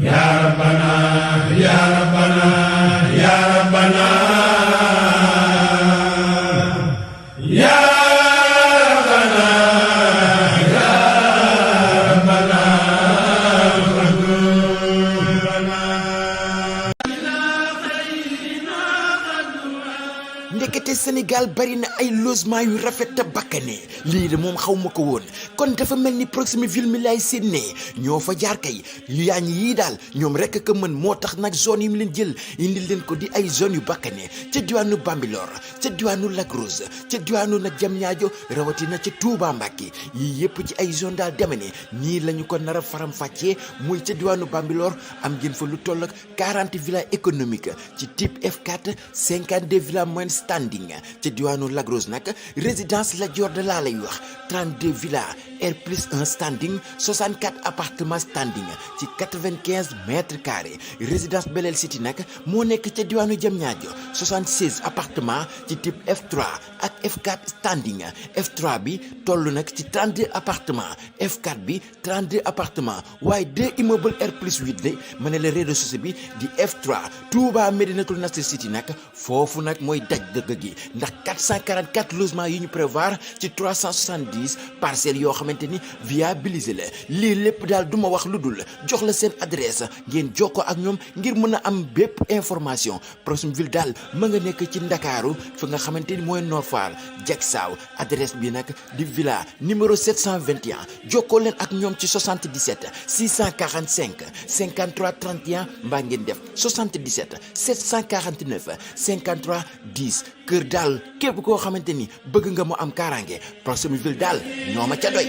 ya rabbana ya rabbana ya rabbana ya rabbana ya rabbana ndekete Sénégal bari na ay logement yu rafet te bakkane lii de moom xaw ma ko woon kon dafa mel ni Proximi Ville mi lay séenee ñoo fa jaar kay yu yaañ yii daal ñoom rek ko mën moo tax nag zone yi mu leen jël indi leen ko di ay zone yu bakkane ca diwaanu Bambilor ca diwaanu Lac Rose ca diwaanu nag Diamniadio rawatina ca Touba Mbacké yii yëpp ci ay zone daal deme ne nii la ñu ko nar a faram fàccee muy ca diwaanu Bambilor am ngeen fa lu toll ak 40 villas économiques ci type F4 52 villas moyennes standing ca diwaanu Lac Rose nag résidence Lat Dior de laa lay wax 32 villas R+1 standing 64 appartements standing ci 95 mètres carrés résidence Belel City nag moo nekk ca diwaanu Diamniadio 76 appartements ci type F3 ak F4 standing F3 bi toll nag ci 32 appartements F4 bi 32 appartements waaye 2 immeubles R+8 de ma ne la rez-de-chaussée bi di F3 Touba Médinatoul Nasr City nag foofu nag mooy daj dëgg gi ndax 444 logements yi ñu prévoir ci 370 parcelles yoo xamante ni viabilisé la lii lépp daal duma wax lu dul jox la seen adresse ngeen jokkoo ak ñoom ngir mën a am bépp information Proximi Ville daal ma nga nekk ci Ndakaaru fi nga xamante ni mooy Nord Foire Diacksao adresse bi nag di villa numéro 721 jokkoo leen ak ñoom ci 77 645 53 31 mbaa ngeen def 77 749 53 10 kër daal képp koo xamante ni bëgg nga mu am kaaraange Proximi Ville daal ñoo ma ca doy.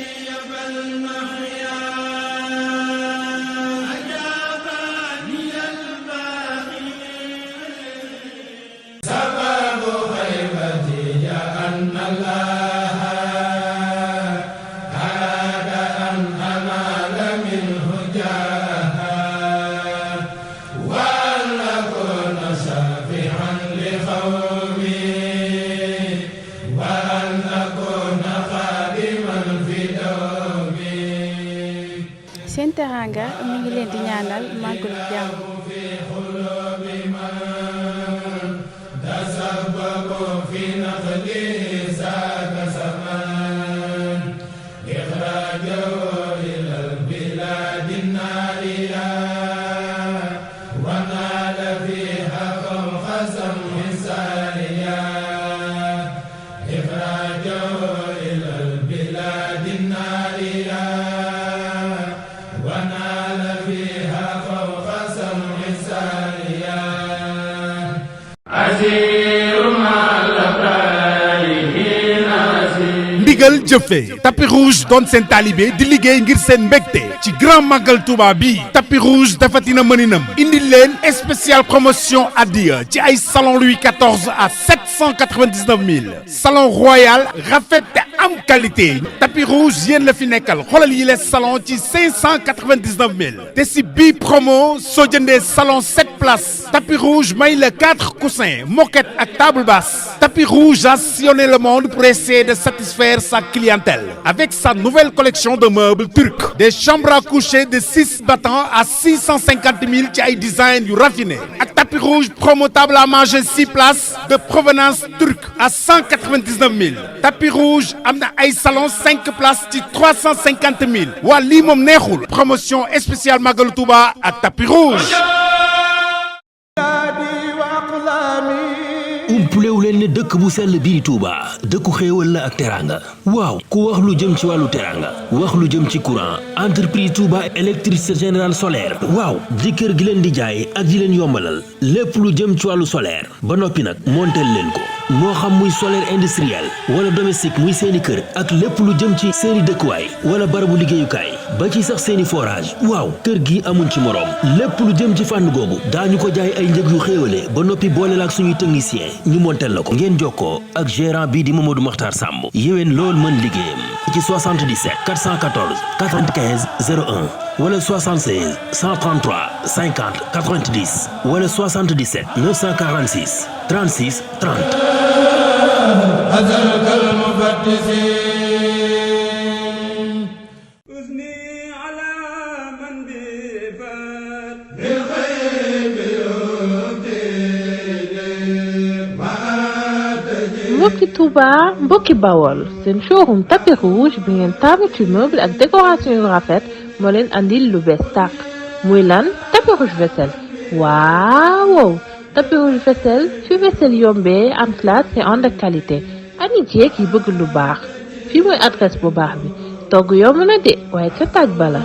Sen Teranga mi ngi leen di ñaanal màggalu jàmm. ndigal jëfe tapis rouge doon seen taalibe di liggéey ngir seen mbégte ci grand magal Touba bi tapis rouge dafatina mëninam indi leen spécial promotion addiya ci ay salon Louis XIV à 799 000 salon royal rafet te am qualité tapis rouge yéen la fi nekkal xoolal yi les salon ci 599 000 te si bii promo soo jëndee salon 7 places tapis rouge may la 4 coussins moquette ak table basse tapis rouge a sillonné le monde pour essayer de satisfaire sa clientèle avec sa nouvelle collection de meubles turcs des chambres à coucher de 6 battants à 650 000 ci ay design yu raffiné ak tapis rouge promo table à manger 6 places de provenance turque à 199 000 tapis rouge am na ay salon 5 places ci 350 000 waa lii moom neexul promotion spéciale Magalu Touba ak tapis rouge. umpulewul leen ne dëkk bu sell bii Touba dëkku xéewal la ak teranga waaw ku wax lu jëm ci wàllu teranga wax lu jëm ci courant entreprise Touba électricité générale solaire waaw di kër gi leen di jaay ak di leen yombalal lépp lu jëm ci wàllu solaire ba noppi nag monteel leen ko moo xam muy solaire industriel wala domestique muy seeni kër ak lépp lu jëm ci seeni dëkkuwaay wala barabu liggéeyukaay ba ci sax seeni forage waaw kër gi amuñ ci moroom lépp lu jëm ci fànn googu daañu ko jaay ay njëg yu xéewale ba noppi boole la ak suñuy technicien ñu montel la ko ngeen jokkoo ak gérant bii di Mamadou Makhtar Samb yéwén lool mën liggéeyam ci 77 414 95 01 wala 76 133 50 90 wala 77 946 36 30. mbokki Touba mbokki Bawol seen showroom tapis rouge bi ngeen taamu ci meuble ak décoration yu rafet moo leen andil lu bees tàq muy lan tapis rouge vaisselle waaw tapis rouge vaisselle fi vaisselle yombee am classe et ànd ak qualité ani jeeg yi bëgg lu baax fii mooy adresse bu baax bi togg yomb na de waaye ca taaj bala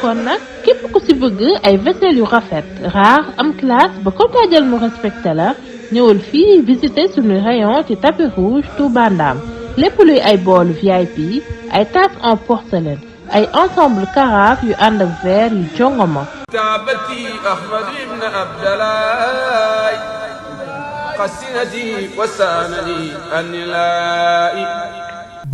kon nag képp ku ci bëgg ay vaisselle yu rafet raar am classe ba ko taajal mu respecté la ñëwal fii visiter suñu rayon ci tapis rouge Touba Ndam lépp luy ay boolu VIP ay tasse en porcelaine ay ensemble carafe yu ànd ak verre yu jongoma تعبتي أحمد بن عبد الله قسنتي وسانني النلائي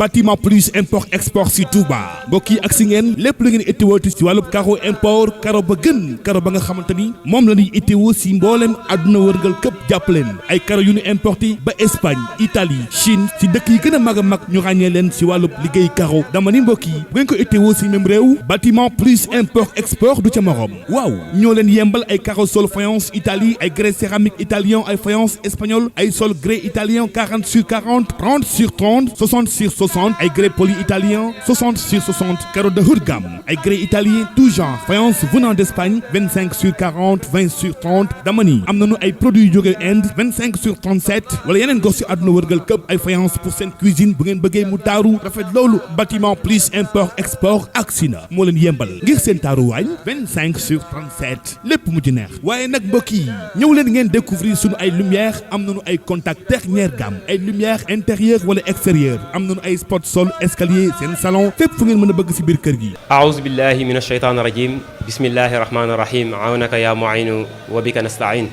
bâtiment plus import export si Touba mbokk yi ak si ngeen lépp lu ngeen itteewooti si wàllub caro import caro ba gën caro ba nga xamante ni moom la ñuy itteewoo si mboolem àdduna wërngal këpp jàppaleen ay caro yu ñu importé ba Espagne Italie Chine si dëkk yi gën a mag ñu ràññee leen si wàllub liggéey caro dama ni mbokk yi bu ngeen ko itteewoo si même réew bâtiment plus import export du ca morom waaw ñoo leen yembal ay caro sol faïence Italie ay grès céramique italien ay faïence espagnol ay sol grès italien 40 sur 40 30 sur 30 60 sur 60 ay grès poli italien 60 sur 60 carreaux de haut de gamme ay grès italien tout genre faïence venant d'Espagne 25 sur 40 20 sur 30 dama ni am nañu ay produits yu jóge Inde 25 sur 37 wala yeneen gox ci àdduna wërgal këpp ay faïence pour seen cuisine bu ngeen bëggee mu taaru rafet loolu bâtiment plus import export ak sina moo leen yembal ngir seen taaruwaay 25 sur 37 lépp mu ci neex waaye nag mbokk yi ñëw leen ngeen découvrir suñu ay lumière am nañu ay contact dernière gamme ay lumière intérieur wala extérieur am nañu ay spot sol escalier seen salon fépp fu ngeen mën a bëgg ci biir kër gi aouzu billahi min ashaytan rajim bismillahi rahmani rahim awnaka ya mu'inu wa bika nasta'in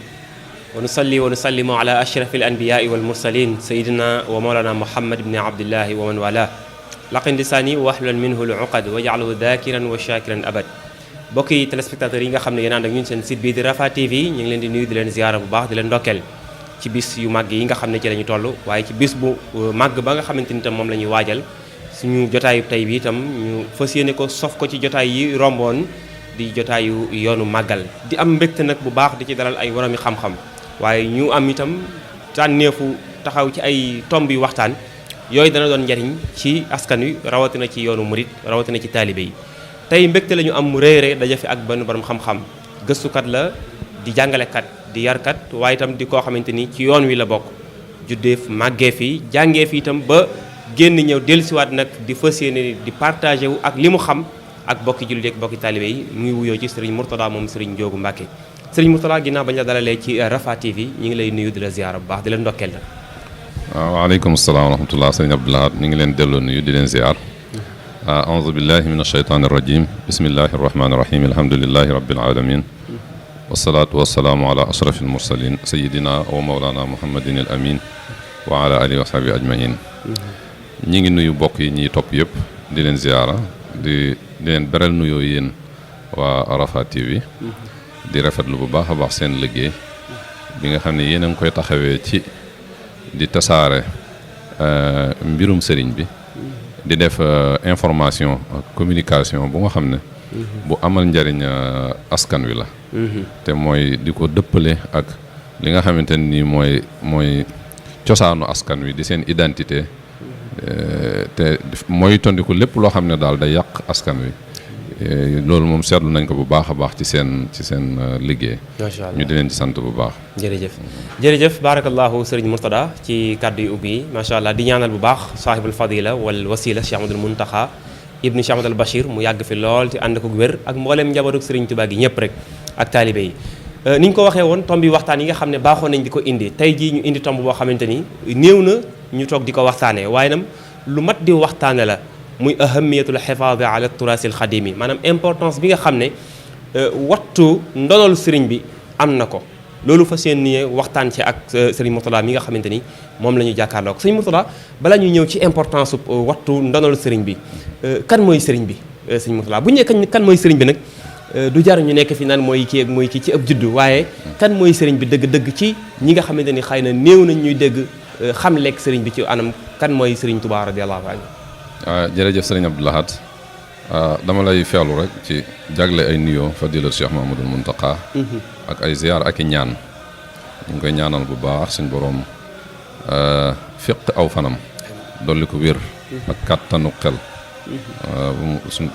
wa nusalli wa nusallimu ala ashrafil anbiya'i wal mursalin sayyidina wa mawlana muhammad ibn abdillahi wa man wala laqin lisani wahlul minhu al-uqad waj'alhu dhakiran wa shakiran abad bokki téléspectateurs yi nga xam ne yéen ànd ak ñun seen site bii di Rafah TV ñu ngi leen di nuyu di leen ziyaara bu baax di leen ndokkeel ci bis yu màgg yi nga xam ne ci la ñu toll waaye ci bis bu màgg ba nga xamante ni tam moom la ñuy waajal suñu jotaayu tey bi itam ñu fas yéene ko sof ko ci jotaay yi romboon di jotaayu yoonu màggal di am mbégte nag bu baax di ci dalal ay woromi xam-xam waaye ñu am itam tànneefu taxaw ci ay tomb yu waxtaan yooyu dana doon njariñ ci askan wi rawatina ci yoonu murit rawatina ci taalibe yi tey mbégte la ñu am mu réere daja fi ak benn borom xam-xam gëstukat la di jàngalekat di yarkat waaye itam di koo xamante ni ci yoon wi la bokk juddeef màggee fi jàngee fi itam ba génn ñëw dellusiwaat nag di fas yéene di partagé wu ak li mu xam ak bokki jullit ak bokki taalibe yi mu ngi wuyoo ci Serigne Mourtada moom Serigne Ndiogou Mbacké Serigne Mourtada ginnaaw bañ la dalalee ci Rafah TV ñu ngi lay nuyu di la ziyaara bu baax di leen ndokkeel la waaw waaleykum salaam wa rahmatullah Serigne Abdoulaye ñu ngi leen delloo nuyu di leen ziyaar a'uuzu billahi min ashaytaani rajim bismillahi rahmaani rahim alhamdulillahi rabbil alamin wasalaatu wasalaamu ala ashrafil mursalin sayidina wa mawlana muhammadin al amin wa ala alihi wa sahbihi ajmain ñi ngi nuyu bokk yi ñiy topp yëpp di leen ziyaara di leen beral nuyoo yéen waa Rafah TV di rafetlu bu baax a baax seen liggéey bi nga xam ne yéen a ngi koy taxawee ci di tasaare mbirum sëriñ bi di def information ak communication bu nga xam ne bu amal njariñ askan wi la te mooy di ko dëppale ak li nga xamante ni mooy cosaanu askan wi di seen identité te mooy tondiku lépp loo xam ne daal day yàq askan wi loolu moom seetlu nañ ko bu baax a baax ci seen liggéey. macha allah ñu di leen ci sant bu baax. jërëjëf barakallahu Serigne Mourtada ci kàddu yu ubbi yi macha allah di ñaanal bu baax saahibul fadila wal wasila Cheikh Ahmadul Muntaxa ibnu Cheikh Ahmadul Bachir mu yàgg fi lool te ànd ko wér ak mboolem njabootu Serigne Touba gi ñëpp rek ak taalibe yi. ni ñu ko waxee woon tomb bi waxtaan yi nga xam ne baaxoon nañ di ko indi tey jii ñu indi tomb boo xamante ni néew na ñu toog di ko waxtaanee waaye nag lu mat di waxtaane la muy ahamiyatul xifaadi ala turasil xadimi maanaam importance bi nga xam ne wattu ndonol sëriñ bi am na ko loolu fa seen ni waxtaan ci ak sëriñ Mourtada mi nga xamante ni moom la ñu jàkkaarloo ko sëriñ Mourtada balaa ñu ñëw ci importance wattu ndonol sëriñ bi kan mooy sëriñ bi sëriñ Mourtada bu ñu nee kan mooy sëriñ bi nag du jar ñu nekk fi naan mooy kii ak mooy kii ci ëpp juddu waaye kan mooy sëriñ bi dëgg-dëgg ci ñi nga xamante ni xëy na néew nañ ñuy dégg xam lekk sëriñ bi ci anam kan mooy Serigne Touba radiyallahu anhu. jërëjëf sëriñ Abdou Lahad dama lay feelu rek ci jagle ay nuyoo fadilat Cheikh Mahamadul Muntaqa ak ay ziyaar ak i ñaan ñu ngi koy ñaanal bu baax suñ boroom fiq aw fanam dolli ko wér ak kàttanu xel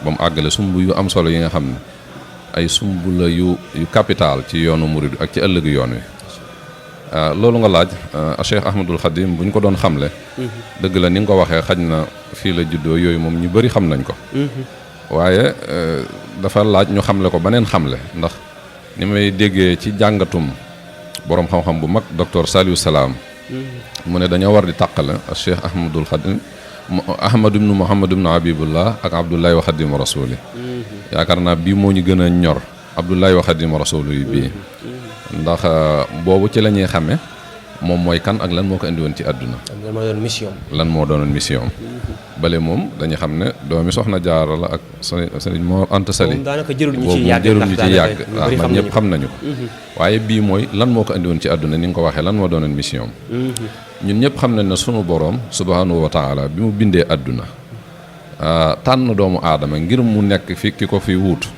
ba mu àggale sumb yu am solo yi nga xam ne ay sumb la yu capital ci yoonu murid ak ci ëllëgu yoon wi loolu nga laaj Cheikh Ahmadul Khadim bu ñu ko doon xamle dëgg la ni nga ko waxee xaj na fii la juddoo yooyu moom ñu bari xam nañ ko waaye dafa laaj ñu xamle ko beneen xamle ndax ni may déggee ci jàngatum boroom xam-xam bu mag docteur Saliou Salaam mu ne dañoo war di tàqale Cheikh Ahmadul Khadim Ahmad ibnu Muhammad ibnu Habibullah ak Abdullahi wa Xadimu Rasuli yaakaar naa bii moo ñu gën a ñor Abdullahi wa Xadimu Rasuli yi bii ndax boobu ci la ñuy xame moom mooy kan ak lan moo ko indi woon ci àdduna lan moo doon mission lan moo doonoon mission bale moom dañu xam ne doomi soxna Jaara la ak Sëriñ Mor Anta Sali daanaka jërul ñu boobu jërul ñu ci yàgg waaw man ñëpp xam nañu ko waaye bii mooy lan moo ko indi woon ci àdduna ni nga ko waxee lan moo doonoon mission ñun ñëpp xam nañ ne sunu boroom subhanahu wa taala bi mu bindee àdduna tànn doomu aadama ngir mu nekk fi ki ko fi wuutu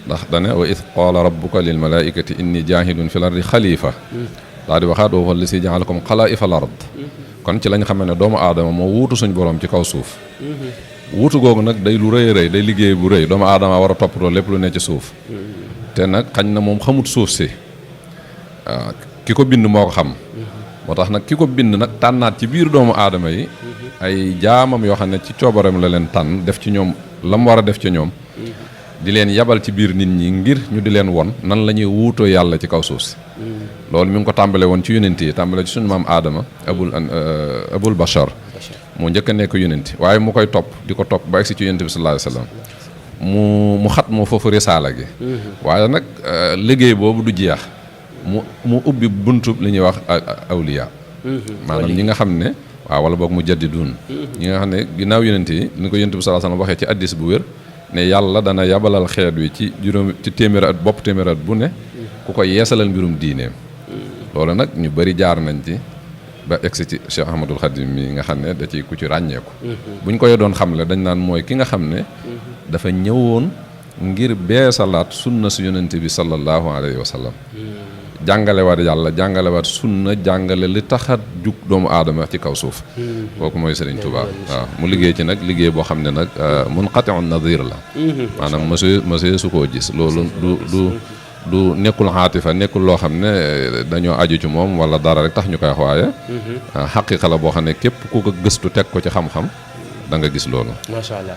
ndax dane wa id qaala rabbuka lil malaikati inni jaahidun fil ardi xalifa daa di waxaat wa huwa allazi jaalakum xalaa'ifa al ard kon ci lañ xamee ne doomu aadama moo wuutu suñ boroom ci kaw suuf wuutu googu nag day lu rëy rëy day liggéey bu rëy doomu aadama war a toppatoo lépp lu ne ci suuf te nag xañ na moom xamut suuf si ki ko bind moo ko xam moo tax nag ki ko bind nag tànnaat ci biir doomu aadama yi ay jaamam yoo xam ne ci coobareem la leen tànn def ci ñoom la mu war a def ci ñoom di leen yabal ci biir nit ñi ngir ñu di leen won nan la ñuy wuutoo yàlla ci kaw suuf si loolu mi ngi ko tàmbale woon ci yonent yi tàmbale ci suñu maam aadama abul bashar moo njëkk a nekk yonent waaye mu koy topp di ko topp ba egsi ci yonent bi sallallahu alayhi wasallam mu xat moo foofu risaala gi waaye nag liggéey boobu du jeex mu ubbi buntu li ñuy wax awliya maanaam ñi nga xam ne waaw wala boog mu jaddidun ñi nga xam ne ginnaaw yonent yi ni ko yonent bi sallallahu alayhi wasallam waxee ci addis bu wér ne yàlla dana yabalal xeet wi ci téeméeri at bopp téeméeri at bu ne ku ko yeesalal mbirum diineem loolu nag ñu bari jaar nañ ci ba egsi ci Cheikh Ahmadul Khadim mi nga xam ne da ci ku ci ràññeeku buñ koy doon xamle dañ naan mooy ki nga xam ne dafa ñëwoon ngir beesalaat sunna su yonente bi sallallahu alayhi wa sallam jàngalewaat yàlla jàngalewaat sunna jàngale li taxat jug doomu aadama ci kaw suuf kooku mooy Serigne Touba waaw mu liggéey ci nag liggéey boo xam ne nag munqati'un nadir la maanaam monsieur su koo gis loolu du nekkul xaatifa nekkul loo xam ne dañoo aju ci moom wala dara rek tax ñu koy wax waaye xaqiqa la boo xam ne képp ku ko gëstu teg ko ci xam-xam da nga gis loolu macha allah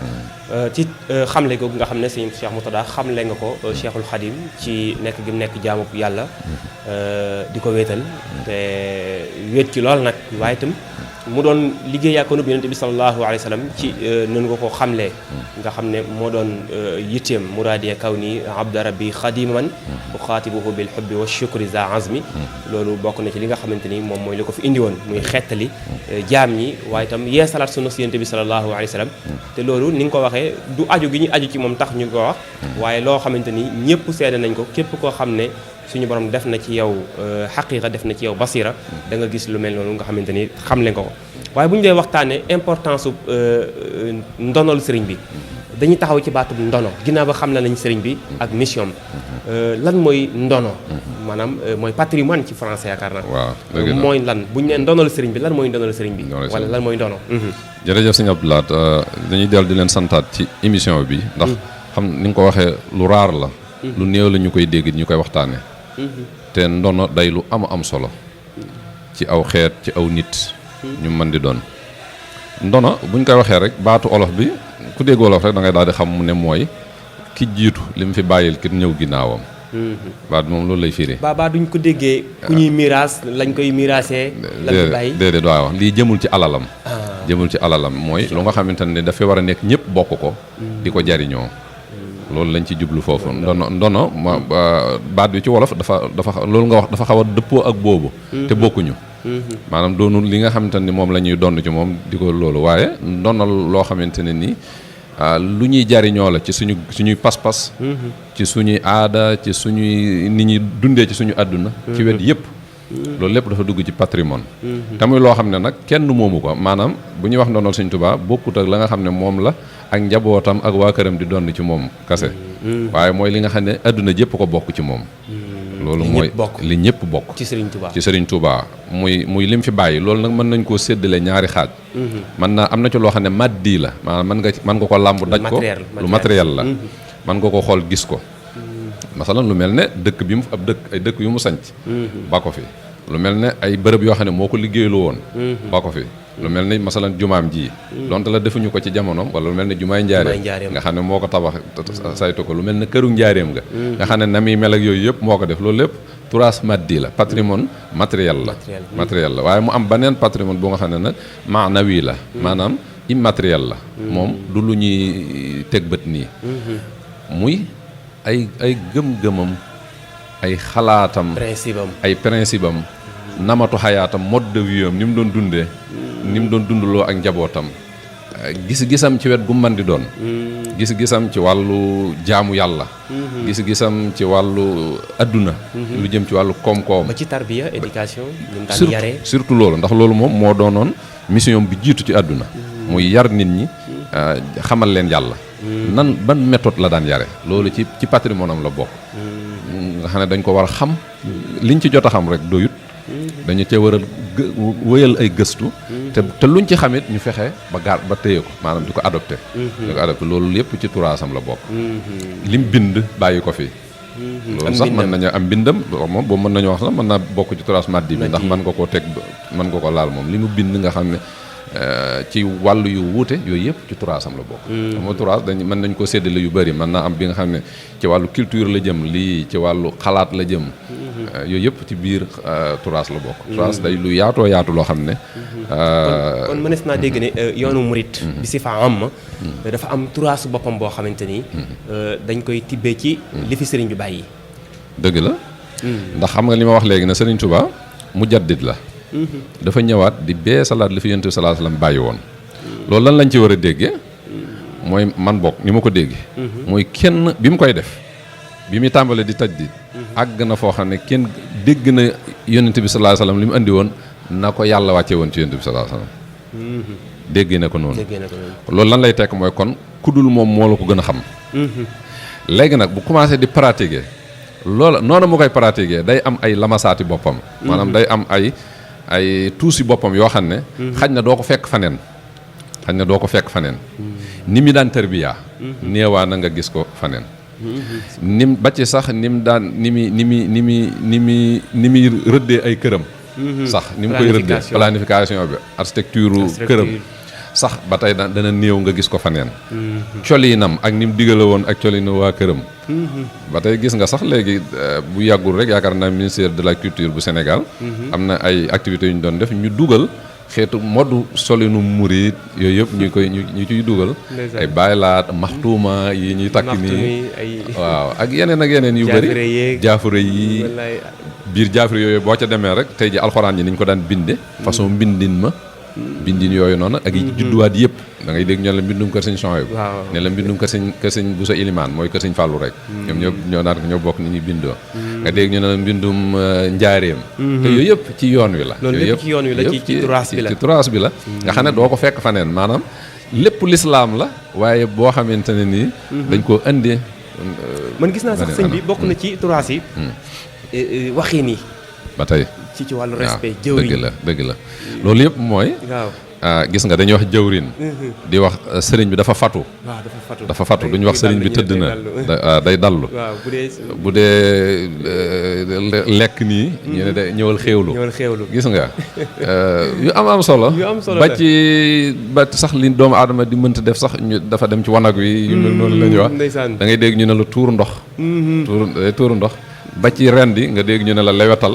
ci xamle googu nga xam ne sëñ Cheikh Moutada xamle nga ko Cheikhul Khadim ci nekk gi mu nekk jaamu yàlla di ko wéetal te wéet ci lool nag waaye itam mu doon liggéey ak yonent bi sallallahu alayhi wa sallam ci noonu nga ko xamlee nga xam ne moo doon yitteem muraadiya kaw nii abda rabbi xadiman uxaatibuhu bil hubbi wa shukri za azmi loolu bokk na ci li nga xamante ni moom mooy li ko fi indi woon muy xettali jaam ñi waaye itam yeesalaat sunna si yonent bi sallallahu alayhi wa sallam te loolu ni nga ko waxee du aju gi ñu aju ci moom tax ñu ko wax waaye loo xamante ni ñëpp seede nañ ko képp koo xam ne suñu borom def na ci yow xaqiiqa def na ci yow basira da nga gis lu mel noonu nga xamante ni xamle nga ko waaye bu ñu dee waxtaanee importance su ndonol sëriñ bi dañuy taxaw ci baatub ndono ginnaaw ba xam la nañ sëriñ bi ak mission lan mooy ndono maanaam mooy patrimoine ci français yaakaar naa waaw mooy lan bu ñu nee ndonol sëriñ bi lan mooy ndonol sëriñ bi wala lan mooy ndono jërëjëf sëñ Abdou Lahad dañuy dellu di leen santaat ci émission bi ndax xam ni nga ko waxee lu raar la lu néew la ñu koy dégg ñu koy waxtaane te ndono day lu am solo ci aw xeet ci aw nit ñu mën di doon ndono buñ koy waxee rek baatu olof bi ku dégg olof rek da ngay daal di xam ne mooy ki jiitu li mu fi bàyyil ki ñëw ginnaawam baat moom loolu lay firi baa duñ ko déggee ku ñuy miraas lañ koy miraasee lañ fi bàyyi déedéet waaw lii jëmul ci alalam jëmul ci alalam mooy lu nga xamante ne dafay war a nekk ñëpp bokk ko di ko jariñoo loolu lañ ci jublu foofu ndono baat bi ci wolof dafa loolu nga wax dafa xaw a dëppoo ak boobu te bokkuñu maanaam doonul li nga xamante ni moom la ñuy donn ci moom di ko loolu waaye ndonal loo xamante ne ni lu ñuy jariñoo la ci suñuy pas-pas ci suñuy aada ci suñuy ni ñuy dundee ci suñu àdduna ci wet yëpp loolu lépp dafa dugg ci patrimoine te muy loo xam ne nag kenn moomu ko maanaam bu ñuy wax ndonol Sëñ Tuubaa bokkut ak la nga xam ne moom la ak njabootam ak waa këram di doon ci moom kase waaye mooy li nga xam ne adduna jëpp ko bokk ci moom loolu mooy li ñëpp bokk ci Serigne Touba muy lim fi bàyyi loolu nag mën nañ koo séddale ñaari xaaj mën naa am na ci loo xam ne maddi la maanaam mën nga ko làmb daj ko lu matériel la mën nga ko xool gis ko masalan lu mel ne dëkk bi mu ay dëkk yu mu sanc ba ko fi lu mel ne ay bërëb yoo xam ne moo ko liggéeylu woon ba ko fi lu mel ne masalan jumaam ji donte la defuñu ko ci jamonoom wala lu mel ne jumaay njaareem nga xam ne moo ko tabax saytu ko lu mel ne këru njaareem nga xam ne na muy mel ak yooyu yëpp moo ko def loolu lépp turas maddi la patrimoine matériel la waaye mu am beneen patrimoine bu nga xam ne nag maanawi la maanaam immatériel la moom du lu ñuy teg bët nii muy ay gëm-gëmam ay xalaatam ay principe am namatu xayaatam mode de vie am ni mu doon dundee ni mu doon dundaloo ak njabootam gis-gisam ci wet gu mën di doon gis-gisam ci wàllu jaamu yàlla gis-gisam ci wàllu adduna lu jëm ci wàllu koom-koom ba ci tarbiya éducation ñu daan yaree surtout loolu ndax loolu moom moo doonoon mission bi jiitu ci adduna muy yar nit ñi xamal leen yàlla nan ban méthode la daan yare loolu ci patrimoine am la bokk nga xam ne dañ ko war a xam liñ ci jot a xam rek doyut dañu cee war a wëyal ay gëstu te luñ ci xamit ñu fexe ba téye ko maanaam di ko adopté loolu lépp ci turaasam la bokk lim bind bàyyi ko fi loolu sax mën nañu am mbindam moom boobu mën nañu wax sax mën naa bokk ci turaas maddi bi ndax mën nga koo teg mën nga ko laal moom li mu bind nga xam ne ci wàllu yu wuute yooyu yëpp ci turaasam la bokk xam nga turaas mën nañ ko séddale yu bëri mën naa am bi nga xam ne ci wàllu culture la jëm lii ci wàllu xalaat la jëm yooyu yëpp ci biir turaas la bokk turaas day lu yaatoo yaatu loo xam ne kon mënees naa dégg ne yoonu murit bi si fa am dafa am turaasu boppam boo xamante ni dañ koy tibbee ci li fi sëriñ bi bàyyi dëgg la ndax xam nga li ma wax léegi ne Sëriñ Tuubaa mujaddid la dafa ñëwaat di bee salaat li fi Yonent bi sallallahu alayhi wasallam bàyyi woon loolu lan lañ ci war a déggee mooy man bokk ni ma ko déggee mooy kenn bi mu koy def bi muy tàmbalee di tajdid àgg na foo xam ne kenn dégg na Yonent bi sallallahu alayhi wasallam li mu andi woon na ko yàlla wàcce woon ci Yonent bi sallallahu alayhi wasallam déggee na ko noonu loolu lan lay tekk mooy kon kudul moom moo la ko gën a xam léegi nag bu commencé di pratiquer loola noonu mu koy pratiquer day am ay lamasaati boppam maanaam day am ay tuusi boppam yoo xam ne xaj na doo ko fekk faneen ni mi daan tarbiya néewaa na nga gis ko faneen nim ba ci sax ni muy rëddee ay këram sax ni mu koy rëddee planification bi architecture këram sax ba tey dana néew nga gis ko faneen colinam ak ni mu digale woon ak colinu waa këram ba tey gis nga sax léegi bu yàggul rek yaakaar naa ministère de la culture bu Sénégal am na ay activités yu ñu doon def ñu dugal xeetu mode solinu murit yooyu yëpp ñu ciy dugal ay bàyyilaat maxtuuma yi ñuy takk nii waaw ak yeneen yu bëri jaafure yi biir jaafure yooyu boo ca demee rek tey ji alxuraan yi ni ñu ko daan binde façon bindin yooyu noonu ak yi judduwaat yëpp da ngay dégg ñoo la mbindum kër sëñ Chouaïb ne la mbindum kër sëñ Bousso Ilimaan mooy kër sëñ Fallou rek ñoom ñoo naan ko ñoo bokk ni ñuy bindoo nga dégg ñu ne la mbindum njaareem te yooyu yëpp ci yoon wi la loolu lépp ci yoon wi la ci turaas bi la nga xam ne doo ko fekk faneen maanaam lépp lislaam la waaye boo xamante ne nii dañ koo indee man gis naa sax sëñ bi bokk na ci turaas yi waxin yi ba tey ci wàllu respect jëwriñ dëgg la loolu yëpp mooy gis nga dañuy wax jëwriñ di wax sëriñ bi dafa fatu duñu wax sëriñ bi tëdd na day dallu bu dee lekk nii ñu ne day ñëwal xéewlu gis nga yu am solo ba sax li doomu aadama di mënta def sax ñu dafa dem ci wanag wi yu mel noonu la ñuy wax da ngay dégg ñu ne la tuur ndox ba ci ren di nga dégg ñu ne la lewetal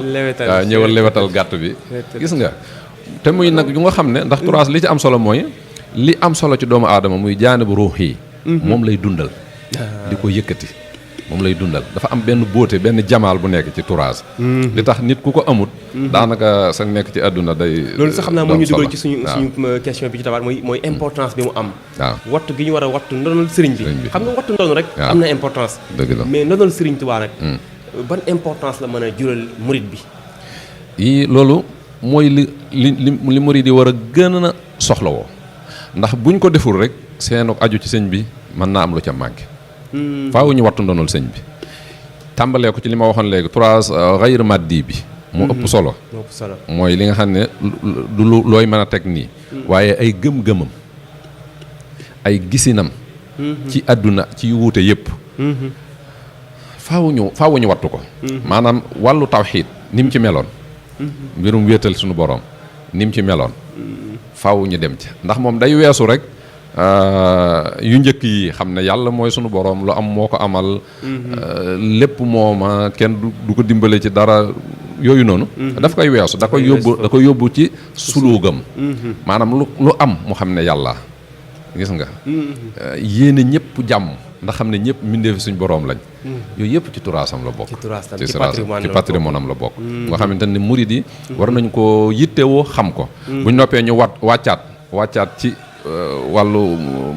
waaw ñëwal lewetal gàtt bi gis nga te muy nag yu nga xam ne ndax turaas li ci am solo mooy li am solo ci doomu aadama muy jaanibu ruux yi moom lay dundal di ko yëkkati moom lay dundal dafa am benn beauté benn jamaal bu nekk ci turaas li tax nit ku ko amut daanaka sa nekk ci àdduna day loolu sax xam naa moo ñu dugal ci suñu question bi ci tabaat mooy importance bi mu am waaw wattu gi ñu war a wattu ndonal sëriñ bi xam nga wattu ndoonu rek am na importance dëgg la mais ndonal sëriñ Tuubaa nag ban importance la mën a jural murit bi yi loolu mooy li murid yi war a gën a soxlawoo ndax buñ ko deful rek seenu aju ci sëñ bi mën naa am lu ca manqué. faaw ñu wattu ndonol sëñ bi tàmbalee ko ci li ma waxoon léegi xayr maddi bi moo ëpp solo mooy li nga xam ne du looy mën a teg nii waaye ay gëm-gëmam ay gisinam ci àdduna ci wuute yëpp faaw ñu wattu ko maanaam wàllu tawxiid ni mu ci meloon mbirum wéetal suñu boroom ni mu ci meloon faaw ñu dem ci ndax moom day weesu rek yu njëkk yi xam ne yàlla mooy sunu boroom lu am moo ko amal lépp mooma kenn du ko dimbale ci dara yooyu noonu daf koy weesu da koy yóbbu ci suluugam maanaam lu am mu xam ne yàlla gis nga yéene ñëpp jàmm ndax xam ne ñëpp mbindee fi suñ boroom lañ yooyu yëpp ci turaasam la bokk ci patrimoine am la bokk nga xamante ne murid yi war nañ ko yittewoo xam ko buñ noppee ñu wàccaat ci wàllu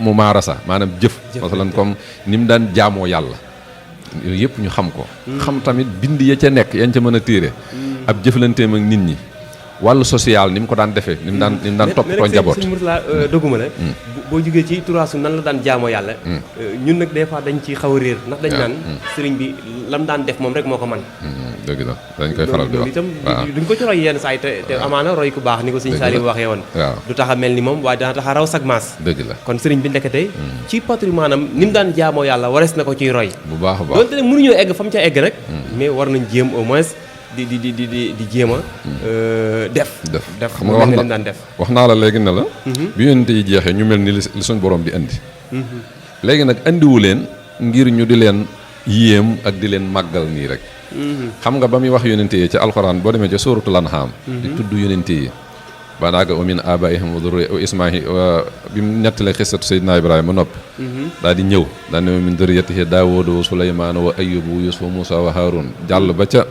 mumaarasa maanaam jëf masalan comme ni mu daan jaamoo yàlla yooyu yëpp ñu xam ko xam tamit bind ya ca nekk yañ ca mën a téere ab jëflanteem ak nit ñi wàllu social ni mu ko daan defee ni mu daan toppatoo njaboot sëñ Mourtala doguma la boo jógee ci turaasu nan la daan jaamoo yàlla ñun nag des fois dañ ci xaw a réer ndax dañ naan sëriñ bi lam daan def moom rek moo ko man dëgg la dañ koy faral di wax itam duñ ko ci roy yenn saa yi te amaana roy ku baax ni ko sëñ Saliou waxee woon du tax a mel ni moom waaye dana tax a raw sag maas dëgg la kon sëriñ bi ndekete ci patrimoine am ni mu daan jaamoo yàlla warees na ko ciy roy bu baax a baax doonte nag mënuñoo egg fa mu ca egg nag mais war nañ jéem au moins di jéem a def xam nga daan def wax naa la léegi ne la bi yonent yi jeexee ñu mel ni li suñ borom di indi léegi nag indiwu leen ngir ñu di leen yéem ak di leen màggal nii rek xam nga ba muy wax yonent yi ci alxuraan boo demee ca suratul an'am di tudd yonent yi ba naaga wa min abaihim wa dhurriyyatihim wa ismaahil bi mu nettalee xissatu Seydina Ibrahima noppi daal di ñëw daal ne wa min dhurriyyatihi Daawuda wa Sulaymaana wa Ayyuba wa Yuusufa wa Muusaa wa Haaruun jàll ba ca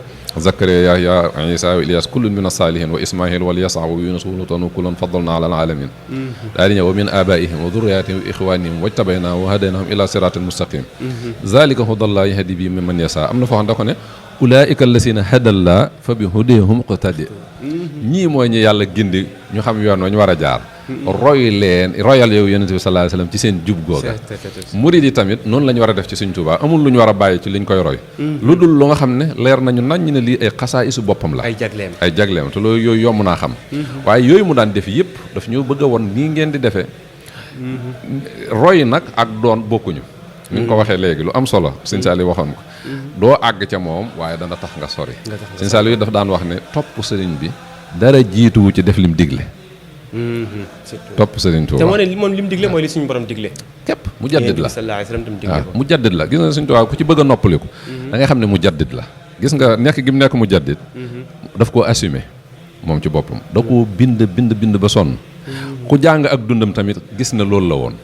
Zakariya Yahya Isa wa Ilyas kullun min as-saalihiin wa Ismaahil wal Yasa wa Yunus wa Luutan wa kullan faddalnaa alal aalamiin daal di ñëw wa min aabaa'ihim wa dhurriyyatihim wa ixwaanihim wajtabaynahum wa hadaynaahum ilaa siraatin mustaqiim zaalika hudallaahi yahdii bihi man yasaa am na foo xam da ko ne ulaa'ika allaziina hadallaahu fa bi hudaahum iqtadi ñii mooy ñi yàlla gindi ñu xam yoon wa ñu war a jaar royal yow yonent bi sallallahu alayhi wasallam ci seen jub googa murid yi tamit noonu la ñu war a def ci Sëñ Tuubaa amul lu ñu war a bàyyi ci liñ koy roy lu dul lu nga xam ne leer nañu nañ ne lii ay xasaa'isu boppam la ay jagleem te loolu yooyu yomb naa xam waaye yooyu mu daan def yëpp daf ñoo bëgg a won nii ngeen di defee roy nag ak doon bokkuñu ni nga ko waxee léegi lu am solo Sëñ Saliou waxoon ko doo àgg ca moom waaye dana tax nga sori Sëñ Saliou daf daan wax ne topp sëriñ bi dara jiituwu ci def lim digle topp sëriñ Tuubaa te moo ne moom lim digle mooy li suñu borom digle képp mu jaddid la waaw mu jaddid la gis nga Sëñ Tuubaa ku ci bëgg a noppaliku da ngay xam ne mu jaddid la gis nga nekk gi mu nekk mu jaddid daf koo assumer moom ci boppam da koo bind ba sonn ku jàng ak dundam tamit gis ne loolu la woon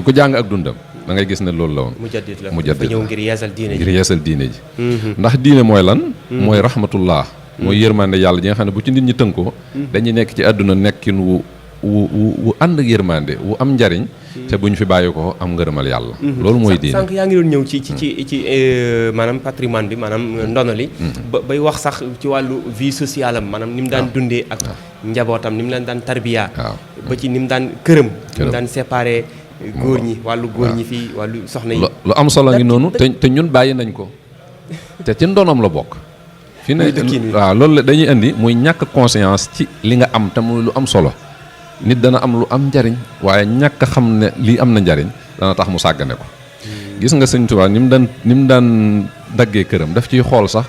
ku jàng ak dundam da ngay gis ne loolu la woon mu jaddid la ñëw ngir yeesal diine ji ndax diine mooy lan mooy rahmatullah mooy yërmande yàlla ji nga xam ne bu ci nit ñi tënkoo dañuy nekk ci àdduna nekkin wu ànd ak yërmande wu am njariñ te bu ñu fi bàyyi ko am ngërëmal yàlla loolu mooy diine sànq yaa ngi doon ñëw ci maanaam patrimoine bi maanaam ndono li bay wax sax ci wàllu vie sociale am maanaam ni mu daan dundee ak njabootam ni mu leen daan tarbiya ba ci ni mu daan këram ni mu daan séparé góor ñi wàllu góor ñi fii wàllu soxna yi lu am solo ngi noonu te ñun bàyyi nañ ko te ci ndonom la bokk fi ne waaw loolu la dañuy indi muy ñàkk conscience ci li nga am te muy lu am solo nit dana am lu am njariñ waaye ñàkk xam ne lii am na njariñ dana tax mu sàggane ko gis nga Sëñ Tuubaa ni mu daan daggee këram daf ciy xool sax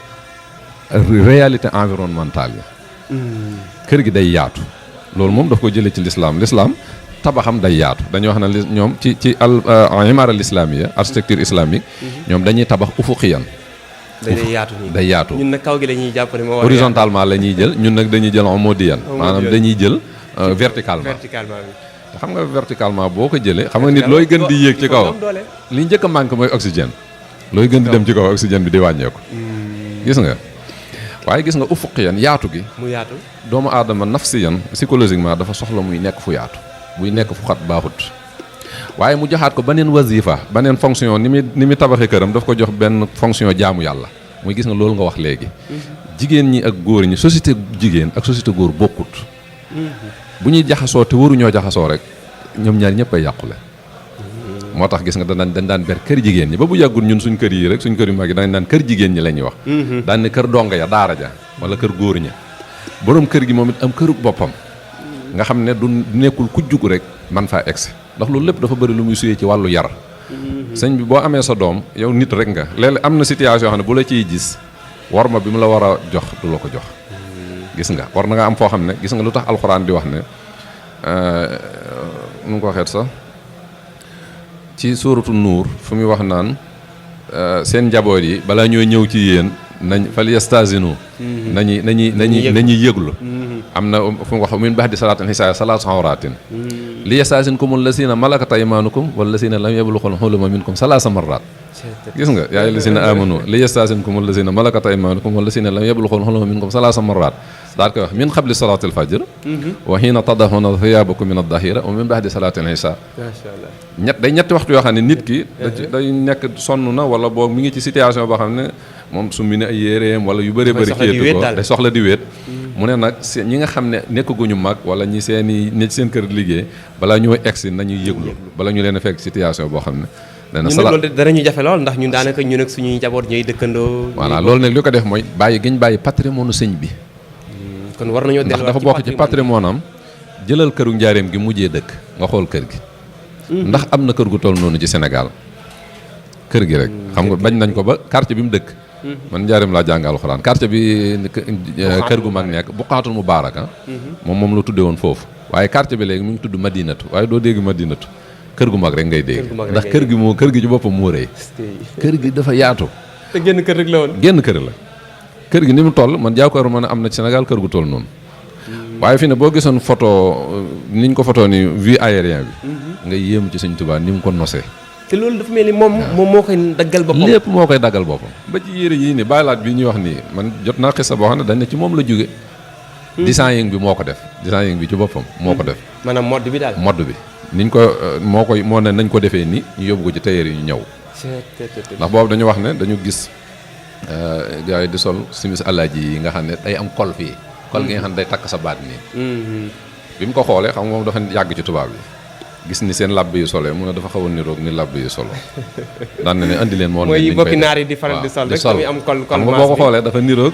réalité environnementale yi kër gi day yaatu loolu moom daf ko jëlee ci lislaam tabaxam day yaatu dañuy wax ne ñoom ci imara al islamia architecture islamique ñoom dañuy tabax ufuqiyan day yaatu ñun nag kaw gi lañuy jàpp ne moo horizontalement la ñuy jël ñun nag dañuy jël omodiyan maanaam dañuy jël verticalement te xam nga verticalement boo ko jëlee xam nga nit looy gën di yéeg ci kaw li njëkk a manque mooy oxygène looy gën di dem ci kaw oxygène bi di wàññeeku gis nga waaye gis nga ufuqiyan yaatu gi mu yaatu doomu aadama nafsiyan psychologiquement dafa soxla muy nekk fu yaatu buy nekk fu xat baaxut waaye mu joxaat ko beneen wazifa beneen fonction ni muy tabaxee këram daf ko jox benn fonction jaamu yàlla muy gis nga loolu nga wax léegi jigéen ñi ak góor ñi société jigéen ak société góor bokkut. bu ñuy jaxasoo te waruñoo jaxasoo rek ñoom ñaar ñëpp ay yàqule. moo tax gis nga dañ daan ber kër jigéen ñi ba bu yàggul ñun suñ kër yi rek suñ kër yu mag yi dañ daan kër jigéen ñi la ñuy wax. daan ne kër donga ya daara ja wala kër góor ña borom kër gi moom it am këru boppam nga xam ne du nekkul ku jug rek man faa egsi ndax loolu lépp dafa bëri lu muy suyee ci wàllu yar. sëñ bi boo amee sa doom yow nit rek nga léeg-léeg am na situation yoo xam ne bu la ciy gis warma bi mu la war a jox du la ko jox. gis nga war na nga am foo xam ne gis nga lu tax alxuraan di wax ne nu nga ko waxeet sax ci suuratu nuur fu muy wax naan seen njaboot yi balaa ñoo ñëw ci yéen nañ fal yastazinu nañuy yëglu am na fu mu wax min ba'di salaatin hisaaya salaatu awraatin li yastazinkum allazina malakat aymaanukum wallazina lam yablughul huluma minkum salaasa marraat gis nga yaa allazina amanu li yastazinkum allazina malakat aymaanukum wallazina lam yablughul huluma minkum salaasa marraat daal koy wax min qabli salaatil fajr wa hiina tada'uuna thiyaabakum min ad-dahira wa min ba'di salaatil ishaa ñetti waxtu yoo xam ne nit ki day nekk sonn na wala boo mi ngi ci situation boo xam ne moom su mi ne ay yéreem wala yu bëri bëri kéetu ko day soxla di wéet mu ne nag ñi nga xam ne nekkaguñu mag wala ñi ne ci seen kër liggéey balaa ñoo egsi nañuy yëglu bala ñu leen a fekk situation boo xam ne ñun nag loolu danañu jafe lool ndax ñun daanaka ñun ak suñuy njaboot ñooy dëkkandoo voilà loolu nag li ko def mooy bàyyi giñ bàyyi patrimoine sëñ bi kon war nañoo ndax dafa bokk ci patrimoine am jëlal këru njaareem gi mujjee dëkk nga xool kër gi ndax am na kër gu toll noonu ci Sénégal kër gi rek xam nga bañ nañ ko ba quartier bi mu dëkk man njaareem laa jàng alxuraan quartier bi kër gu mag nekk Buqaatul Mubaaraka moom la tudde woon foofu waaye quartier bi léegi mu ngi tudd Madinatu waaye doo dégg Madinatu kër gu mag rek ngay dégg ndax kër gi ci boppam moo rëy kër gi dafa yaatu te génn kër rek la woon génn kër la kër gi ni mu toll man jaakaaru ma ne am na ci Sénégal kër gu toll noonu waaye fi ne boo gisoon photo niñ ko photo ni vue aérien bi nga yéem ci Sëñ Tuubaa ni mu ko nosee te loolu dafa mel ni moom moo koy daggal boppam lépp moo koy daggal boppam ba ci yére yii ni bàyyilaat bi ñuy wax nii man jot naa xisa boo xam ne dañ ne ci moom la jóge design bi moo ko def design bi ci boppam moo ko def maanaam mode bi daal mode bi niñ ko moo ne nañ ko defee ni ñu yóbbu ko ci tailleur yi ñu ñëw ndax boobu dañu wax ne dañu gis gars yi di sol simis alaaji yi nga xam ne day am col fii col gi nga xam ne day takk sa baat nii bi mu ko xoolee xam nga moom dafa yàgg ci tubaab yi gis ni seen làbb yu solo mu ne dafa xaw a niroog ni làbb yu solo daan na ne andi leen moo mooy bokki naar yi di faral di sol rek muy am col xam nga boo ko xoolee dafa niroog